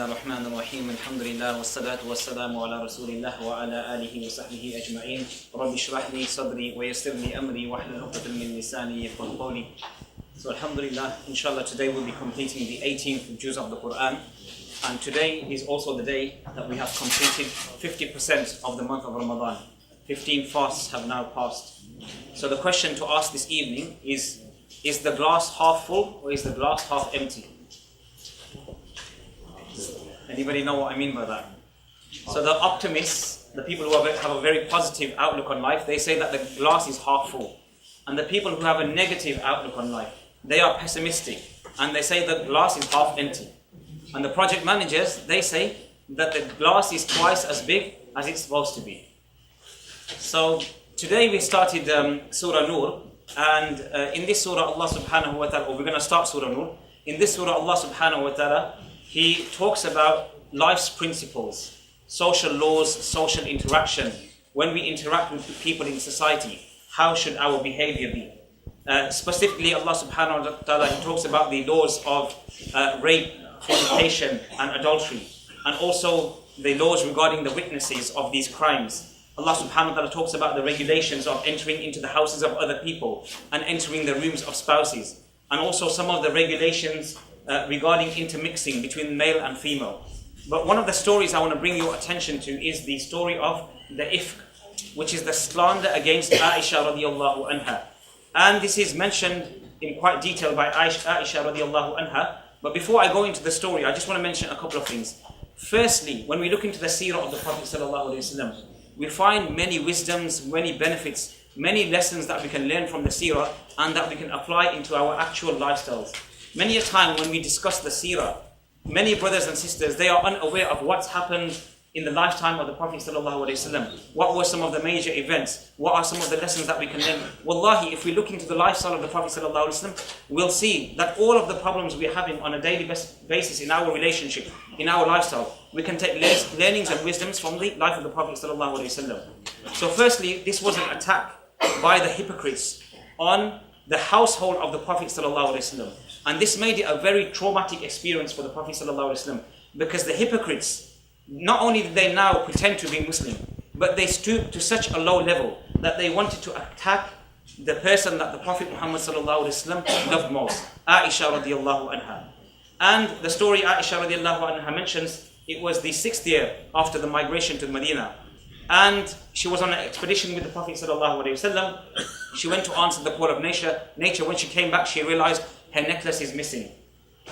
الله الرحمن الرحيم الحمد لله والصلاة والسلام على رسول الله وعلى آله وصحبه أجمعين رب اشرح لي صدري ويسر لي أمري واحلل عقدة من لساني يفقهوا قولي. So alhamdulillah, inshallah today we'll be completing the 18th juz of the Quran, and today is also the day that we have completed 50% of the month of Ramadan. 15 fasts have now passed. So the question to ask this evening is the glass half full or is the glass half empty? Anybody know what I mean by that? So the optimists, the people who have a very positive outlook on life, they say that the glass is half full. And the people who have a negative outlook on life, they are pessimistic and they say the glass is half empty. And the project managers, they say that the glass is twice as big as it's supposed to be. So today we started Surah Nur, and in this surah Allah subhanahu wa ta'ala, we're going to start Surah Nur. In this surah Allah subhanahu wa ta'ala, He talks about life's principles, social laws, social interaction. When we interact with people in society, how should our behavior be? Specifically, Allah subhanahu wa ta'ala, He talks about the laws of rape, fornication and adultery, and also the laws regarding the witnesses of these crimes. Allah subhanahu wa ta'ala talks about the regulations of entering into the houses of other people and entering the rooms of spouses, and also some of the regulations regarding intermixing between male and female. But one of the stories I want to bring your attention to is the story of the ifk, which is the slander against Aisha radiAllahu Anha. And this is mentioned in quite detail by Aisha radiAllahu Anha. But before I go into the story, I just want to mention a couple of things. Firstly, when we look into the seerah of the Prophet sallallahu alaihi wasallam, we find many wisdoms, many benefits, many lessons that we can learn from the seerah and that we can apply into our actual lifestyles. Many a time when we discuss the seerah, many brothers and sisters, they are unaware of what's happened in the lifetime of the Prophet ﷺ. What were some of the major events? What are some of the lessons that we can learn? Wallahi, if we look into the lifestyle of the Prophet ﷺ, we'll see that all of the problems we're having on a daily basis in our relationship, in our lifestyle, we can take learnings and wisdoms from the life of the Prophet ﷺ. So firstly, this was an attack by the hypocrites on the household of the Prophet ﷺ. And this made it a very traumatic experience for the Prophet ﷺ, because the hypocrites, not only did they now pretend to be Muslim, but they stooped to such a low level that they wanted to attack the person that the Prophet Muhammad ﷺ loved most, Aisha radiallahu anha. And the story Aisha radiallahu anha mentions, it was the 6th year after the migration to Medina. And she was on an expedition with the Prophet ﷺ. She went to answer the call of nature. When she came back, she realized her necklace is missing.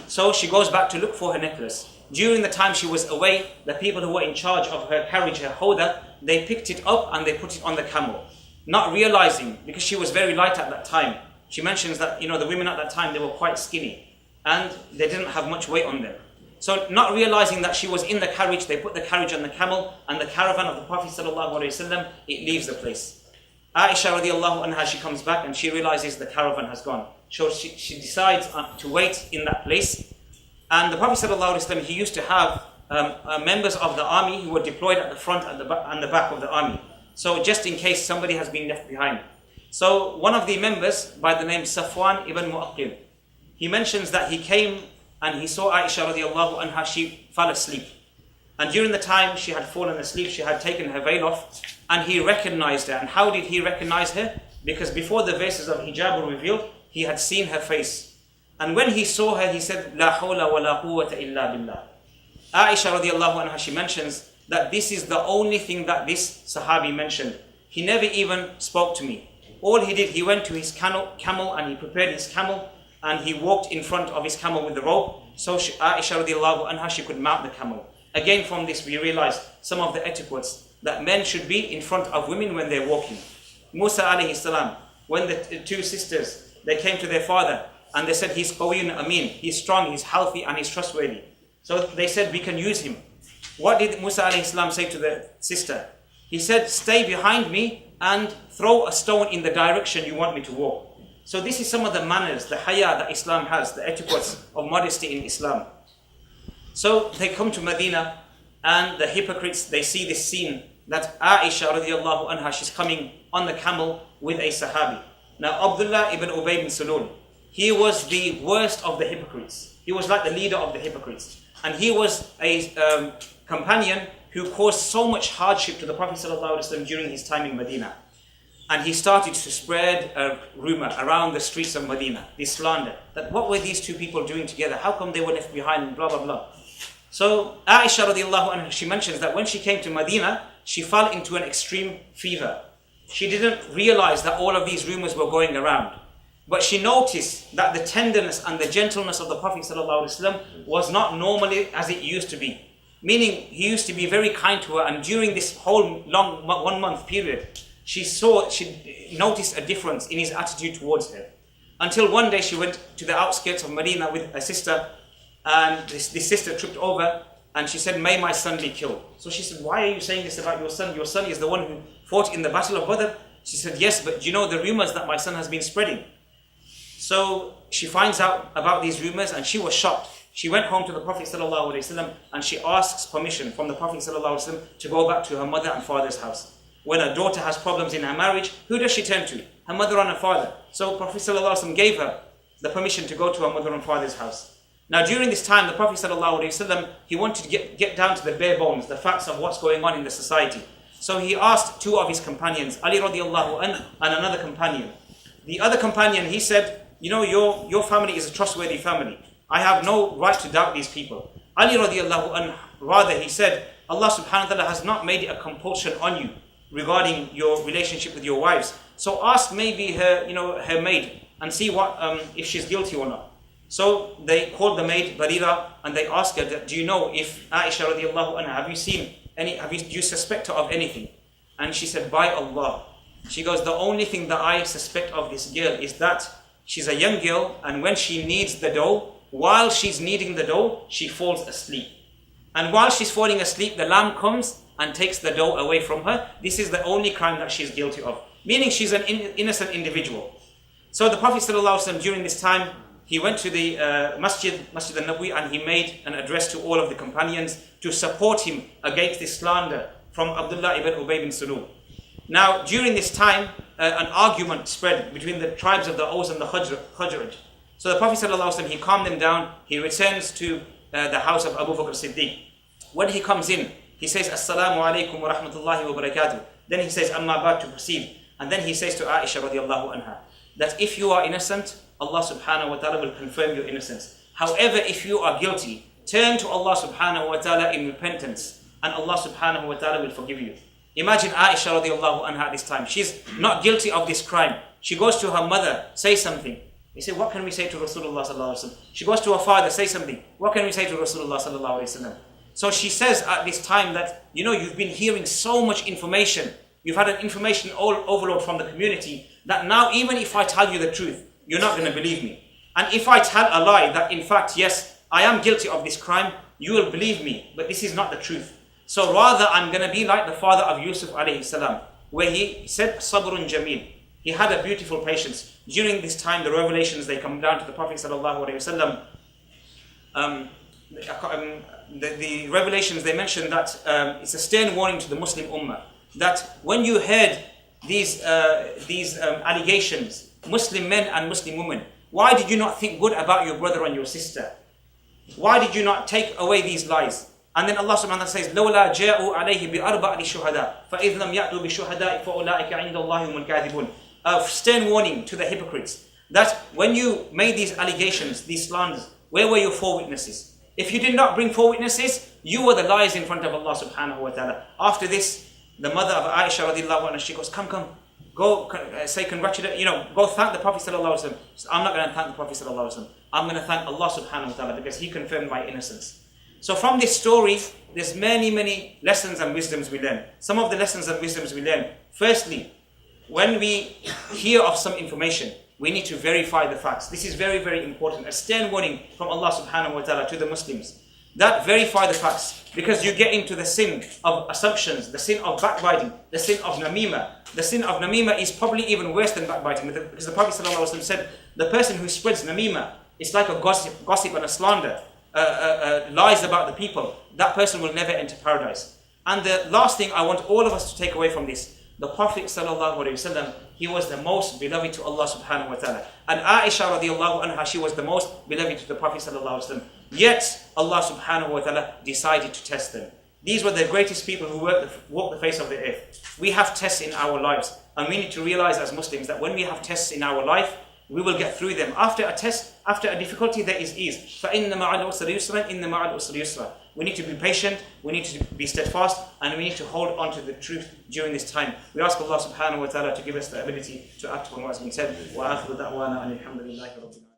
So she goes back to look for her necklace. During the time she was away, the people who were in charge of her carriage, her hoda, they picked it up and they put it on the camel. Not realizing, because she was very light at that time. She mentions that, the women at that time, they were quite skinny and they didn't have much weight on them. So not realizing that she was in the carriage, they put the carriage on the camel, and the caravan of the Prophet ﷺ, it leaves the place. Aisha radiallahu anha, she comes back and she realizes the caravan has gone. So she decides to wait in that place. And the Prophet ﷺ, he used to have members of the army who were deployed at the front and the back of the army. So just in case somebody has been left behind. So one of the members, by the name Safwan ibn Mu'aqqil, he mentions that he came and he saw Aisha radiallahu anha, she fell asleep. And during the time she had fallen asleep, she had taken her veil off, and he recognized her. And how did he recognize her? Because before the verses of hijab were revealed, he had seen her face. And when he saw her, he said, La hawla wa la quwwata illa billah. Aisha radiallahu anha, she mentions that this is the only thing that this Sahabi mentioned. He never even spoke to me. All he did, he went to his camel and he prepared his camel, and he walked in front of his camel with the rope, so Aisha radiallahu anha, she could mount the camel. Again, from this we realize some of the etiquettes that men should be in front of women when they're walking. Musa alayhi salam, when the two sisters, they came to their father and they said, he's qawiyun amin, he's strong, he's healthy and he's trustworthy. So they said, we can use him. What did Musa alayhi salam say to the sister? He said, stay behind me and throw a stone in the direction you want me to walk. So this is some of the manners, the haya that Islam has, the etiquettes of modesty in Islam. So they come to Medina, and the hypocrites, they see this scene that Aisha radiallahu anha, she's coming on the camel with a Sahabi. Now Abdullah ibn Ubay bin Salul, he was the worst of the hypocrites. He was like the leader of the hypocrites. And he was a companion who caused so much hardship to the Prophet ﷺ during his time in Medina. And he started to spread a rumor around the streets of Medina, this slander, that what were these two people doing together? How come they were left behind and blah, blah, blah. So Aisha radiAllahu anha, she mentions that when she came to Medina, she fell into an extreme fever. She didn't realize that all of these rumors were going around. But she noticed that the tenderness and the gentleness of the Prophet ﷺ was not normally as it used to be. Meaning, he used to be very kind to her, and during this whole long 1 month period, she noticed a difference in his attitude towards her. Until one day she went to the outskirts of Medina with a sister, and this sister tripped over, and she said, "May my son be killed." So she said, "Why are you saying this about your son? Your son is the one who fought in the Battle of Badr." She said, "Yes, but do you know the rumors that my son has been spreading?" So she finds out about these rumors, and she was shocked. She went home to the Prophet ﷺ, and she asks permission from the Prophet ﷺ to go back to her mother and father's house. When a daughter has problems in her marriage, who does she turn to? Her mother and her father. So Prophet ﷺ gave her the permission to go to her mother and father's house. Now during this time, the Prophet ﷺ, he wanted to get down to the bare bones, the facts of what's going on in the society. So he asked two of his companions, Ali radiAllahu anh and another companion. The other companion, he said, "You know, your family is a trustworthy family. I have no right to doubt these people." Ali radiAllahu anh, rather, he said, "Allah subhanahu wa ta'ala has not made it a compulsion on you regarding your relationship with your wives. So ask maybe her maid and see what if she's guilty or not." So they called the maid Barira, and they asked her, "Do you know if Aisha radiallahu anha, do you suspect her of anything?" And she said, "By Allah." She goes, "The only thing that I suspect of this girl is that she's a young girl, and when she kneads the dough, while she's kneading the dough, she falls asleep. And while she's falling asleep, the lamb comes and takes the dough away from her. This is the only crime that she's guilty of." Meaning she's an innocent individual. So the Prophet ﷺ during this time, he went to the Masjid al-Nabawi, and he made an address to all of the companions to support him against this slander from Abdullah ibn Ubay bin Salul. Now during this time, an argument spread between the tribes of the Aus and the Khazraj. So the Prophet ﷺ, he calmed them down. He returns to the house of Abu Bakr Siddiq. When he comes in, he says, "Assalamu alaikum wa rahmatullahi wa barakatuh." Then he says, "Amma ba'd," to proceed. And then he says to Aisha radiallahu anha, that if you are innocent, Allah subhanahu wa ta'ala will confirm your innocence. However, if you are guilty, turn to Allah subhanahu wa ta'ala in repentance, and Allah subhanahu wa ta'ala will forgive you. Imagine Aisha radiallahu anha at this time. She's not guilty of this crime. She goes to her mother, say something. They say, "What can we say to Rasulullah sallallahu alaihi wasallam?" She goes to her father, say something. "What can we say to Rasulullah sallallahu alaihi wasallam?" So she says at this time that, you've been hearing so much information. You've had an information overload from the community that now even if I tell you the truth, you're not going to believe me. And if I tell a lie that in fact, yes, I am guilty of this crime, you will believe me, but this is not the truth. So rather I'm going to be like the father of Yusuf alayhi salam, where he said, "Sabrun Jameel." He had a beautiful patience. During this time, the revelations, they come down to the Prophet sallallahu alaihi wasallam. The revelations, they mention that it's a stern warning to the Muslim Ummah, that when you heard these allegations, Muslim men and Muslim women, why did you not think good about your brother and your sister? Why did you not take away these lies? And then Allah subhanahu wa ta'ala says, لَوْلَا جَاءُوا عَلَيْهِ بِأَرْبَعِ شُهَدَاءَ فَإِذْ لَمْ يَأْتُوا بِالشُّهَدَاءِ فَأُولَٰئِكَ عِنْدَ اللَّهِ هُمُ الْكَاذِبُونَ. A stern warning to the hypocrites, that when you made these allegations, these slanders, where were your 4 witnesses? If you did not bring 4 witnesses, you were the liars in front of Allah subhanahu wa ta'ala. After this, the mother of Aisha radiallahu anha, she goes, come, go say congratulate, go thank the Prophet sallallahu alaihi wasallam. I'm not going to thank the Prophet sallallahu alaihi wasallam. I'm going to thank Allah subhanahu wa ta'ala because he confirmed my innocence. So from this story, there's many lessons and wisdoms we learn. Some of the lessons and wisdoms we learn. Firstly, when we hear of some information, we need to verify the facts. This is very important. A stern warning from Allah subhanahu wa ta'ala to the Muslims. That verify the facts, because you get into the sin of assumptions, the sin of backbiting, the sin of namima. The sin of namima is probably even worse than backbiting, because the Prophet sallallahu alaihi wasallam said, the person who spreads namima is like a gossip and a slander, lies about the people. That person will never enter paradise. And the last thing I want all of us to take away from this, The Prophet ﷺ, he was the most beloved to Allah subhanahu wa ta'ala. And Aisha radiAllahu Anha, she was the most beloved to the Prophet ﷺ. Yet Allah subhanahu wa ta'ala decided to test them. These were the greatest people who walked the face of the earth. We have tests in our lives, and we need to realize as Muslims that when we have tests in our life, we will get through them. After a test, after a difficulty, there is ease. فَإِنَّ مَعَ الْعُسْرِ يُسْرًا إِنَّ مَعَ الْعُسْرِ يُسْرًا. We need to be patient, we need to be steadfast, and we need to hold on to the truth during this time. We ask Allah subhanahu wa ta'ala to give us the ability to act upon what has been said. وَآخِرُ دَعْوَانَا أَنِ الْحَمْدُ لِلَّهِ رَبِّ الْعَالَمِينَ.